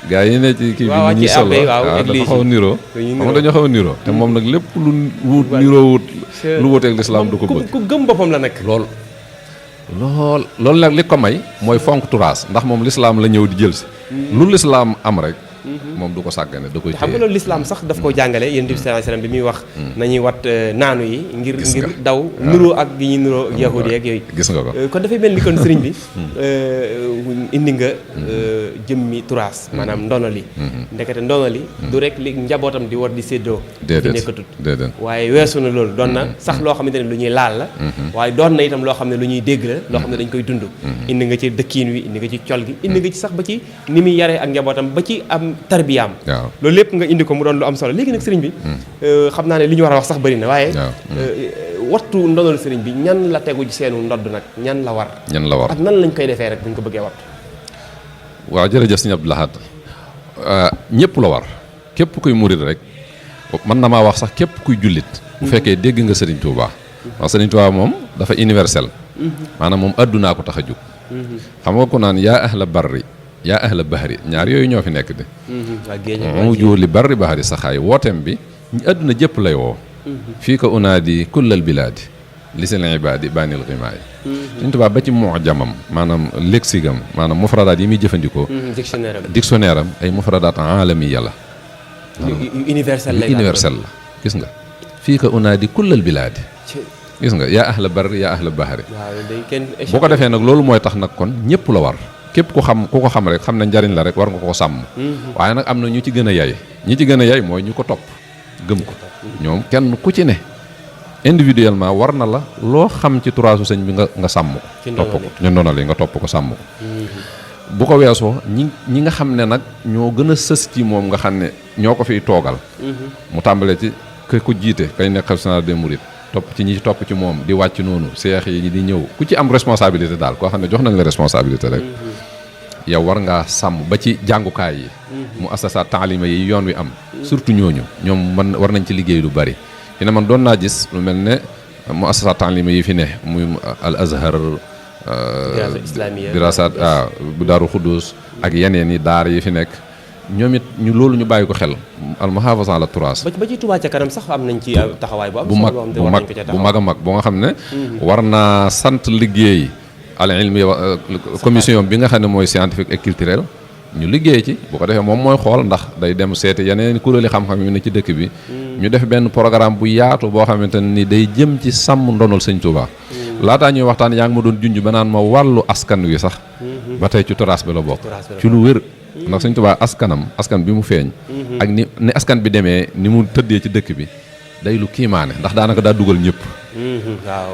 gars yi ne ci kii bi ni ñuy solo waaw dafa xaw a niroo xam nga dañoo xaw a niroo te moom nag lépp lu wut niroo wut lu wuteeg lislaam du ko bëgg ku gëm boppam la nag loolu nag li ko may mooy fonk turaas ndax moom lislaam la ñëw di jël si lu lislaam am rek moom du ko sàggane da koy téye xam nga loolu lislaam sax daf ko jàngale yonent bi sallallahu alayhi wasallam bi muy wax nañuy wat naanu yi ngir daw nuroo ak gi ñuy nuroo ak yahudi ak yooyu gis nga ko kon dafay mel ni kon sëriñ bi indi nga jëmmi turaas maanaam ndono li ndekete ndono li du rek li njabootam di war di séddoo fi nekkatut waaye weesu na loolu doon na sax loo xamante ne lu ñuy laal la waaye doon na itam loo xam ne lu ñuy dégg la loo xam ne dañ koy dund indi nga ci dëkkiin wi indi nga ci col gi indi nga ci sax ba ci ni muy yaree ak njabootam ba ci am tarbiyaam loolu lépp nga indi ko mu doon lu am solo léegi nag sëriñ bi xam naa ne li ñu war a wax sax bëri na waaye wattu ndonol sëriñ bi ñan la tegu ci seenu ndodd nag ñan la war ak nan lañ koy defee rek buñ ko bëggee wattu waaw jërëjëf sëñ Abdou Lahad ñëpp la war képp kuy murid rek mën na maa wax sax képp kuy jullit bu fekkee dégg nga sëriñ Touba wax sëriñ Touba moom dafa universel maanaam moom addunaa ko tax a jóg xam nga ko naan yaa ahla barri yaa ahla bahri ñaar yooyu ñoo fi nekk de mu jóor li barri bahri saxaay wooteem bi adduna jëpp lay woo fii ko unaadi kullal bilaadi li seen ibaadi baanil ximaay Sëriñ Tuubaa ba ci mu'jamam maanaam lexigam maanaam mufradaat yi muy jëfandikoo dictionnaire am ay mufradaat alamiya la universel la gis nga fii ko unaadi kullal bilaadi gis nga yaa ahla barri yaa ahla bahri bu ko defee nag loolu mooy tax nag kon ñëpp la war képp ku ko xam rek xam ne njariñ la rek war nga koo sàmm waaye nag am na ñu ci gën a yay ñi ci gën a yay mooy ñu ko topp gëm ko ñoom kenn ku ci ne individuellement war na la loo xam ci turaasu sëñ bi nga sàmm ko topp ko ñu ndonale nga topp ko sàmm ko bu ko weesoo ñi nga xam ne nag ñoo gën a sës ci moom nga xam ne ñoo ko fiy toogal mu tàmbalee ci ku jiite kay nekk xalifa général des mourides topp ci ñi topp ci moom di wàcc noonu seex yi di ñëw ku ci am responsabilité daal koo xam ne jox nañ la responsabilité rek yow war ngaa sàmm ba ci jàngukaay yi mu assasa taalima yi yoon wi am surtout ñooñu ñoom man war nañ ci liggéey lu bari fi ne man doon naa gis lu mel ne mu assasa taalima yi fi ne muy al azhar dirasat bu daaru xuddus ak yeneen yi daara yi fi nekk ñoom it ñu loolu ñu bàyyi ko xel al muhafaza ala turaas ba ci Touba ca kanam sax am nañ ci taxawaay bu am bu mag a mag boo nga xam ne war naa sant liggéey al ilmi commission bi nga xam ne mooy scientifique et culturel ñu liggéey ci bu ko defee moom mooy xool ndax day dem seeti yeneen kuréeli xam-xam yu ne ci dëkk bi ñu def benn programme bu yaatu boo xamante ne ni day jëm ci sàmm ndonol sëñ Touba laataa ñuy waxtaan yaa ngi ma doon junj ba naan ma wàllu askan wi sax ba tey ci turaas bi la bokk ci lu wér ndax sëñ Touba askan bi mu feeñ ak ni askan bi demee ni mu tëddee ci dëkk bi day lu kiimaane ndax daanaka daa dugal ñëpp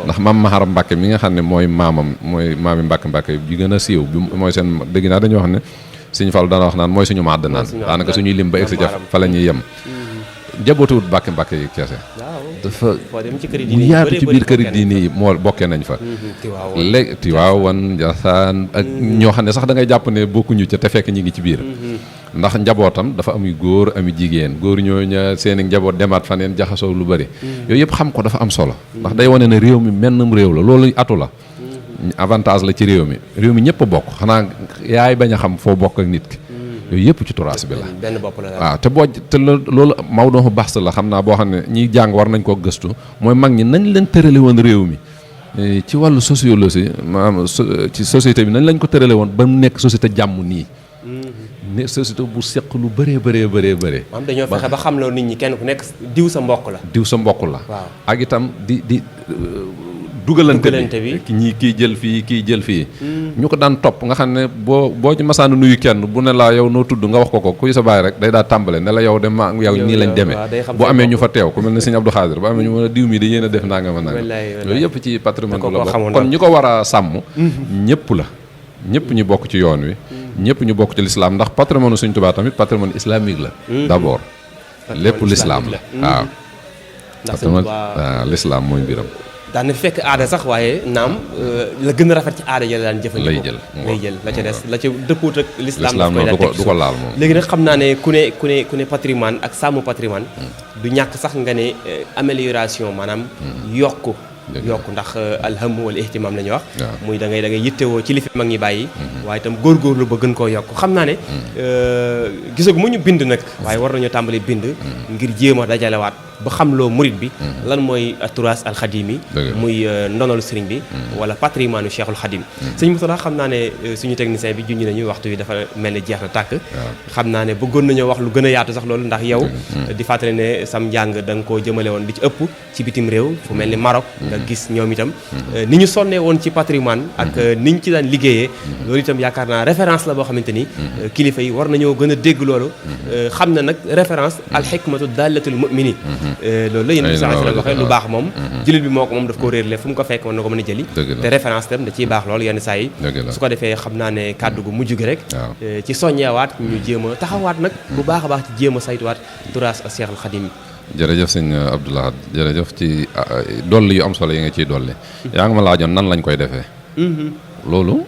ndax maam Maharam Mbàkke mi nga xam ne mooy mooy maami Mbàkke bi gën a siiw bi mooy seen dégg naa dañuy wax ne Sëñ Fallu dana wax naan mooy suñu màdd naan daanaka suñuy lim ba egsi ca fa la ñuy yem jabootuwut Mbàkke yi keese dafa bu yaatu ci biir këri diine yi moo bokkee nañ fa léegi Tiwaawan Njaasaan ak ñoo xam ne sax da ngay jàpp ne bokkuñu ca te fekk ñi ngi ci biir ndax njabootam dafa amuy góor ami jigéen góor ñooñu seen i njaboot demaat faneen jaxasoo lu bari yooyu yëpp xam ko dafa am solo ndax day wane ne réew mi mennum réew la loolu atu la avantage la ci réew mi ñëpp a bokk xanaa yaay bañ a xam foo bokk ak nit ki yooyu yëpp ci turaas bi la benn bopp la waaw te loolu Maodo baax la xam naa boo xam ne ñiy jàng war nañ koo gëstu mooy mag ñi nañ leen tërale woon réew mi ci wàllu sociologie maanaam ci société bi nañ lañ ko tërale woon ba mu nekk société jàmm nii ne société bu seq lu bëree maanaam dañoo fexe ba xam loo nit ñi kenn ku nekk diw sa mbokk la waaw ak itam di dugalante bi kii jël fii ñu ko daan topp nga xam ne boo ci masaana nuyu kenn bu ne laa yow noo tudd nga wax ko kuy sa baay rek day daa tàmbale ne la yow de ma yow nii lañ demee bu amee ñu fa teew ku mel ne sëñ Abdou Khadir bu amee ñu mën a diw mi da yéen a def nangam yooyu yëpp ci patrimoine bi la bokk kon ñi ko war a sàmm ñëpp la ñëpp ñu bokk ci yoon wi ñëpp ñu bokk ci l'islam ndax patrimoine Sëñ Tuubaa tamit patrimoine islamique la d'abord lépp l'islam la waaw patrimoine l'islam mooy mbiram daan na fekk aada sax waaye naam la gën a rafet ci aada ja la daan jëfandikoo lay jël la ca des la ca dëppoot ak l'islam daf koy daan du ko laal moom léegi nag xam naa ne ku ne patrimoine ak sàmm patrimoine du ñàkk sax nga ne amélioration maanaam yokk ndax alham wala ihtimam la ñuy wax muy da ngay yittewoo ci li fi mag ñi bàyyi waaye itam góorgóorlu ba gën koo yokk xam naa ne gisagu mu ñu bind nag waaye war nañoo tàmbali bind ngir jéem a dajalewaat ba xam loo murit bi lan mooy turaas alxadim yi muy ndonolu sëriñ bi wala patrimoine cheikhul xadim sëñ Moustapha xam naa ne suñu technicien bi junñi nañu waxtu wi dafa mel ni jeex na tàkk xam naa ne bëggoon nañoo wax lu gën a yaatu sax loolu ndax yow di fàttali ne sam njàng da nga koo jëmale woon li ci ëpp ci bitim réew fu mel ni Maroc nga gis ñoom itam ni ñu sonnee woon ci patrimoine ak niñ ci daan liggéeyee loolu itam yaakaar naa référence la boo xamante ni kilifa yi war nañoo gën a dégg loolu xam na nag référence alxikmatu dallatul mumini loolu la yéen bi sallallahu alayhi wa sallam waxee lu baax moom jullit bi moo ko moom daf ko réerle fu mu ko fekk mën na ko mën a jëli te référence tam da ciy baax loolu yenn saa yi su ko defee xam naa ne kàddu gu mujj gi rek ci soññewaat ñu jéem a taxawaat nag bu baax a baax ci jéem a saytuwaat turaas ak Cheikhul Khadim jërëjëf sëñ Abdou Lahad jërëjëf ci dolli yu am solo yi nga ciy dolli yaa nga ma laajoon nan lañ koy defee loolu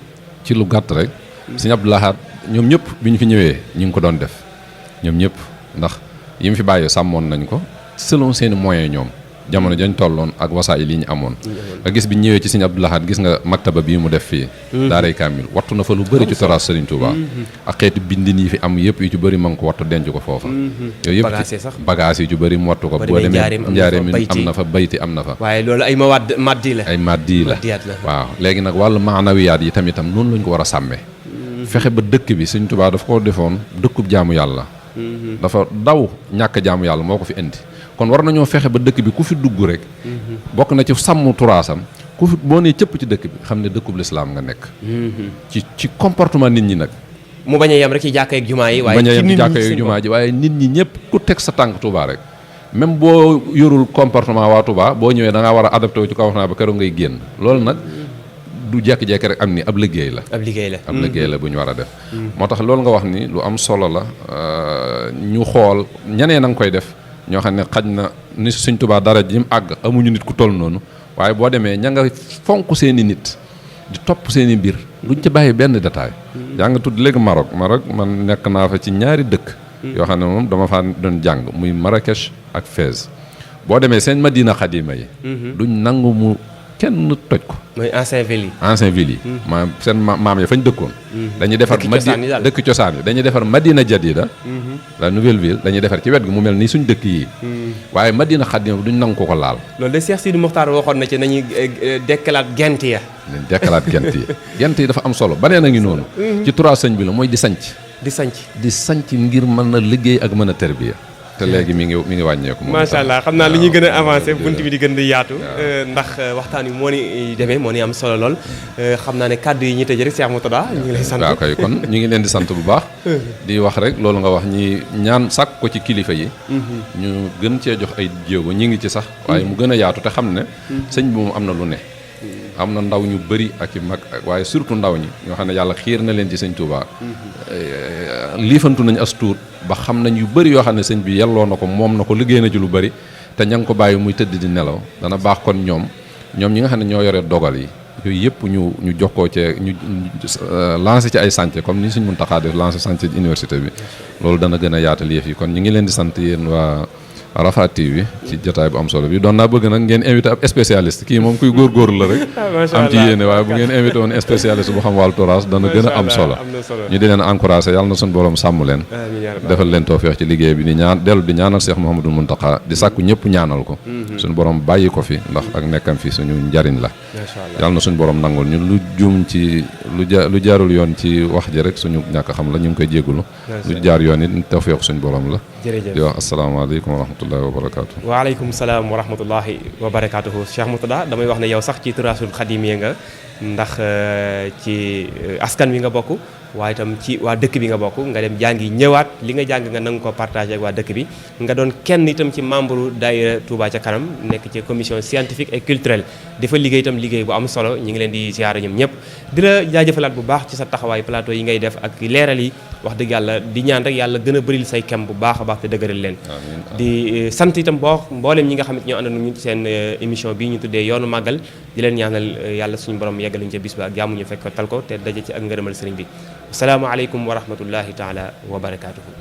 ci lu gàtt rek sëñ Abdou Lahad ñoom ñëpp bi ñu fi ñëwee ñu ngi ko doon def ñoom ñëpp ndax yi mu fi bàyyee sàmmoon nañ ko selon seeni moyens ñoom jamono jañ tolloon ak wasaay li ñu amoon nga gis bi ñëwee ci sëñ Abdou Lahad gis nga maktaba bii mu def fii daaray kaamil wattu na fa lu bëri ci turaas Serigne Touba ak xeeti bindin yi fi am yëpp yu ci bëri ma ngi ko wattu denc ko foofa yooyu yëpp bagage yi ci bëri mu wattu ko boo demee njaareem am na fa bayti am na fa waaye loolu ay maddi la waaw léegi nag wàllu maanawiyaat yi tamitam noonu lañ ko war a sàmmee fexe ba dëkk bi Serigne Touba daf ko defoon dëkkub jaamu yàlla dafa daw ñàkk jaamu yàlla moo ko fi indi kon war nañoo fexe ba dëkk bi ku fi dugg rek bokk na ci sàmm turaasam ku fi boo nee cëpp ci dëkk bi xam ne dëkkub lislaam nga nekk ci comportement nit ñi nag mu bañ a yem rek ci jàkka ak jumaa yi waaye bañ a yem ci jàkka ak jumaa ji waaye nit ñi ñëpp ku teg sa tànk Touba rek même boo yorul comportement waa Touba boo ñëwee da ngaa war a adapté wu ci comportement ba keroog ngay génn loolu nag du jekki-jekki rek am ni ab liggéey la bu ñu war a def moo tax loolu nga wax ni lu am solo la ñu xool ñeneen a nga koy def ñoo xam ne xaj na ni Sëñ Tuubaa dara ji mu àgg amuñu nit ku toll noonu waaye boo demee ña nga fonk seeni nit di topp seen i mbir duñ ci bàyyi benn détail. yaa nga tudd léegi Maroc man nekk naa fa ci ñaari dëkk yoo xam ne moom dama faa doon jàng muy Marrakech ak Fès boo demee seen Madina Xadima yi duñ nangu mu kenn toj ko. mooy ancien ville yi maanaam seen maam ya fañ dëkkoon dañuy defar dëkk cosaan yi dañuy defar Madina Jadida la nouvelle ville dañuy defar ci wet gi mu mel nii suñ dëkk yi waaye Madina Xadima duñ nangu ko laal. loolu de Cheikh Sidi Mokhtar waxoon na ci nañuy dekkalaat gent ya. gent yi dafa am solo banee na ngi noonu ci trois sëñ bi la mooy di sanc ngir mën a liggéey ak mën a terbiya te léegi mi ngi wàññeeku. macha allah xam naa li ñuy gën a avancé bunt bi di gën di yaatu. ndax waxtaan wi moo ni demee moo ni am solo lool. xam naa ne kàddu yi ñuy tëj rek Cheikh Mourtada ñu ngi lay sant. waaw kay kon ñu ngi leen di sant bu baax. di wax rek loolu nga wax ñi ñaan sàkk ko ci kilifa yi. ñu gën cee jox ay jéego ñi ngi ci sax. waaye mu gën a yaatu te xam ne. sëñ bi moom am na lu ne. am na ndaw ñu bëri ak i mag waaye surtout ndaw ñi ñoo xam ne yàlla xiir na leen ci sëñ Touba. liifantu nañ as tuut ba xam nañ yu bëri yoo xam ne sëñ bi yelloo na ko moom na ko liggéey na ci lu bëri te ña ngi ko bàyyi muy tëdd di nelaw dana baax kon ñoom ñi nga xam ne ñoo yore dogal yi yooyu yëpp ñu jokkoo cee ñu lancé ci ay chantier comme ni suñ Muntaxa def lancé chantier université bi loolu dana gën a yaatal yëf yi kon ñu ngi leen di sant yéen waa Rafah TV ci jotaay bu am solo bi doon naa bëgg nag ngeen invité ab spécialiste kii moom kuy góorgóorlu la rek am ci yéene waaye bu ngeen invité woon spécialiste bu xam wàllu toraas dana gën a am solo ñu di leen encouragé yàlla na suñu borom sàmm leen defal leen tawfeex ci liggéey bi di ñaanal Cheikh Mouhamadou Mountakha di sàkku ñëpp ñaanal ko suñu borom bàyyi ko fi ndax ak nekkam fi suñu njariñ la yàlla na suñu borom nangul ñun lu juum ci lu jaarul yoon ci wax ji rek suñu ñàkk xam la ñu ngi koy jéggulu lu jaar yoon it tawfeex suñu borom la di wax asalaamaaleykum wa rahmatullahi wa barakaatu. waaleykum salaam wa rahmatullahi wa barakaatuhu Cheikh Mourtada damay wax ne yow sax ci turaasul xadim yi nga ndax ci askan wi nga bokk waaye itam ci waa dëkk bi nga bokk nga dem jàngi ñëwaat li nga jàng nga nanga ko partagé ak waa dëkk bi nga doon kenn itam ci membre daayira Touba ca kanam nekk ci commission scientifique et culturelle dafa liggéey itam liggéey bu am solo ñu ngi leen di ziyaara ñoom ñëpp di la jaajëfalaat bu baax ci sa taxawaay plateau yi ngay def ak leeral yi wax dëgg yàlla di ñaan rek yàlla gën a bëril say kem bu baax a baax te dëgëral leen di sant itam mboolem ñi nga xam ne ñoo àndoon ñu seen émission bii ñu tuddee yoonu màggal di leen ñaanal yàlla suñu borom yeggaluñu ca bis ba ak jàmm ñu fekk tal ko te daje ci ak ngërëmal sëriñ bi asalaamaaleykum wa rahmatullahi taala wa barakaatuhu.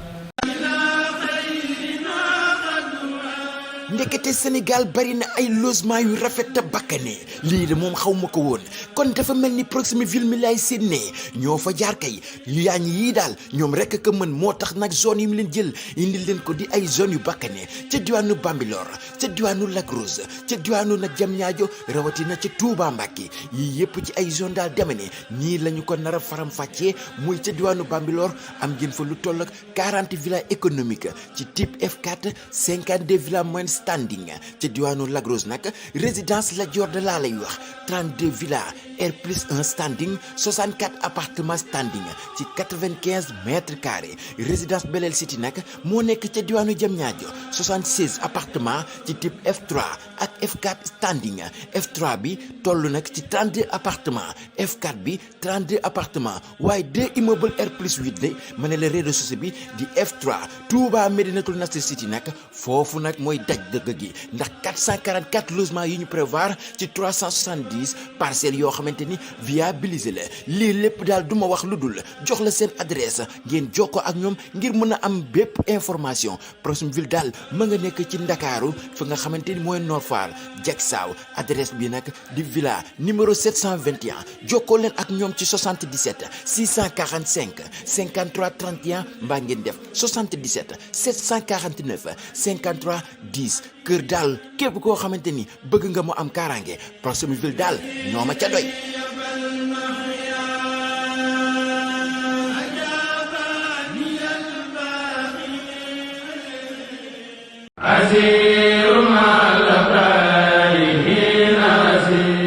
ndekete Sénégal bari na ay logement yu rafet te bakkane lii de moom xaw ma ko woon kon dafa mel ni Proximi ville mi lay séenee ñoo fa jaar kay yu yaañ yii daal ñoom rek ka mën moo tax nag zone yi mu leen jël indi leen ko di ay zone yu bakkane ca diwaanu Bambilor ca diwaanu Lac Rose ca diwaanu nag Diamniadio rawatina ca Touba Mbacké yii yëpp ci ay zone daal deme ne nii la ñu ko nar a faram fàccee muy ca diwaanu Bambilor am ngeen fa lu toll ak 40 villas économiques ci type F4 52 villas moyennes standing ca diwaanu Lac Rose nag résidence Lat Dior de laa lay wax 32 villas R+1 standing 64 appartements standing ci 95 mètres carrés résidence Belel City nag moo nekk ca diwaanu Diamniadio 76 appartements ci type F3 ak F4 standing F3 bi toll nag ci 32 appartements F4 bi 32 appartements waaye 2 immeubles R+8 la ma ne la rez-de-chaussée bi di F3 Touba Médinatoul Nasr City nag foofu nag mooy daj dëgg gi ndax 444 logements yi ñu prévoir ci 370 parcelles yoo xamante ni viabilisé la lii lépp daal du ma wax lu dul jox la seen adresse ngeen jokkoo ak ñoom ngir mën a am bépp information Proximi ville daal ma nga nekk ci Ndakaaru fa nga xamante ni mooy Nord Foire Diacksao adresse bi nag di villa numéro 721 jokkoo leen ak ñoom ci 77 645 53 31 mbaa ngeen def 77 749 53 10 kër daal képp koo xamante ni bëgg nga mu am kaaraange Proximi ville daal ñoo ma ca doy.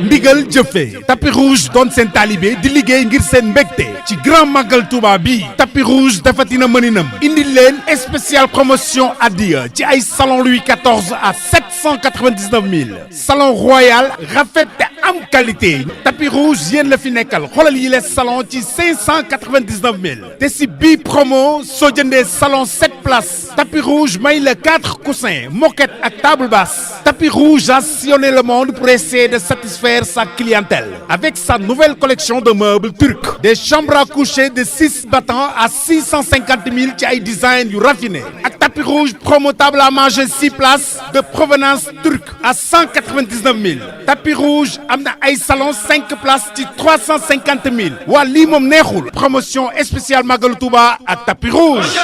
ndigal jëfe tapis rouge doon seen taalibe di liggéey ngir seen mbégte ci grand magal Touba bi tapis rouge dafatina mëninam indi leen spécial promotion addiya ci ay salon Louis XIV à 7 499 000 salon royal rafet te am qualité tapis rouge yéen la fi nekkal xoolal yi les salon ci 599 000 te si bii promo soo jëndee salon 7 places tapis rouge may la 4 coussins moquette ak table basse tapis rouge a sillonné le monde pour essayer de satisfaire sa clientèle avec sa nouvelle collection de meubles turcs des chambres à coucher de 6 battants à 650 000 ci ay design yu raffiné ak tapis rouge promo table à manger 6 places de provenance turque à 199 000 tapis rouge am na ay salon 5 places ci 350 000 waa lii moom neexul promotion spéciale Magalu Touba ak tapis rouge.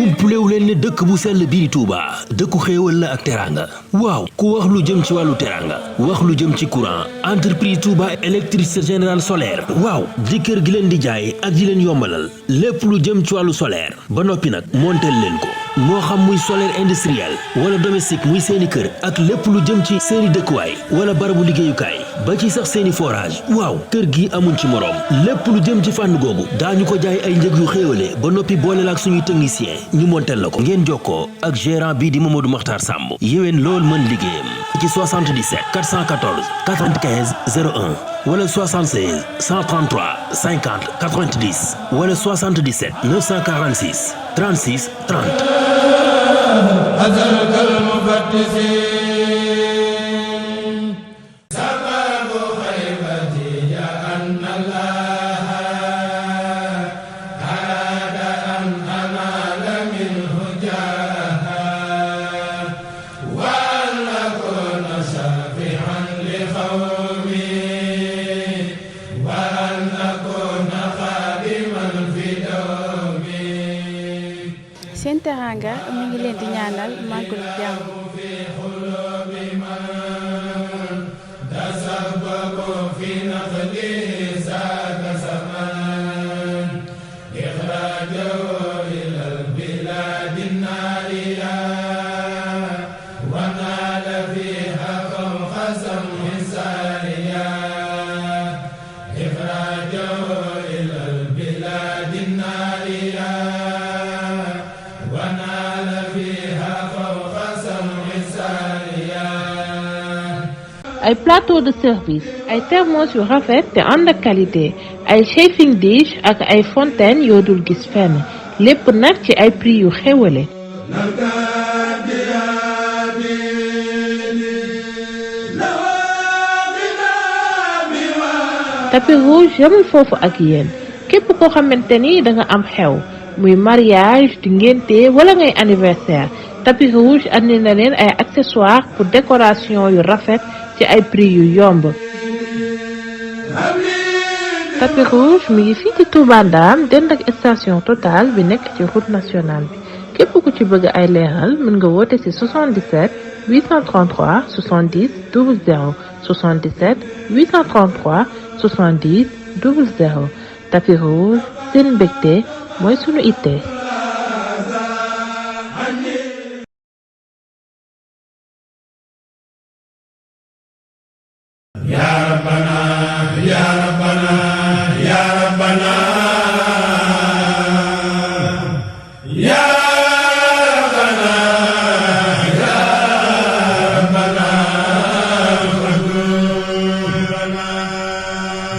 umplewu leen ne dëkk bu sell bii Touba dëkku xéewal la ak teranga waaw ku wax lu jëm ci wàllu teranga wax lu jëm ci courant entreprise Touba électricité générale solaire waaw di kër gi leen di jaay ak di leen yombalal lépp lu jëm ci wàllu solaire ba noppi nag montel leen ko moo xam muy solaire industriel wala domestique muy seeni kër ak lépp lu jëm ci seeni dëkkuwaay wala barabu liggéeyukaay ba ci sax seeni forage waaw kër gi amuñ ci moroom lépp lu jëm ci fànn googu daañu ko jaay ay njëg yu xéewale ba noppi boole la ak suñuy technicien ñu montel la ko ngeen jokkoo ak gérant bii di Mamadou Makhtar Samb yéwén lool mën liggéeyam ci 77 414 95 01 wala 76 133 50 90 wala 77 946 36 30. Sen Teranga mi ngi leen di ñaanal màggalu jàmm. ay plateau de service ay thermos yu rafet te ànd ak qualité ay chafing dish ak ay fontaine yoo dul gis fenn lépp nag ci ay prix yu xewale tapis rouge yamul foofu ak yéen képp koo xamante ni da nga am xew muy mariage di ngénte wala ngay anniversaire tapis rouge andi na leen ay accessoires pour décoration yu rafet ci ay prix yu yomb. tapis rouge mi ngi fii ci Touba Ndam dend ak station Total bi nekk ci route nationale bi képp ku ci bëgg ay leeral mën nga woote ci 77 833 70 00 77 833 70 00 tapis rouge seen mbégte mooy sunu itte. Ya Rabbana ya Rabbana ya Rabbana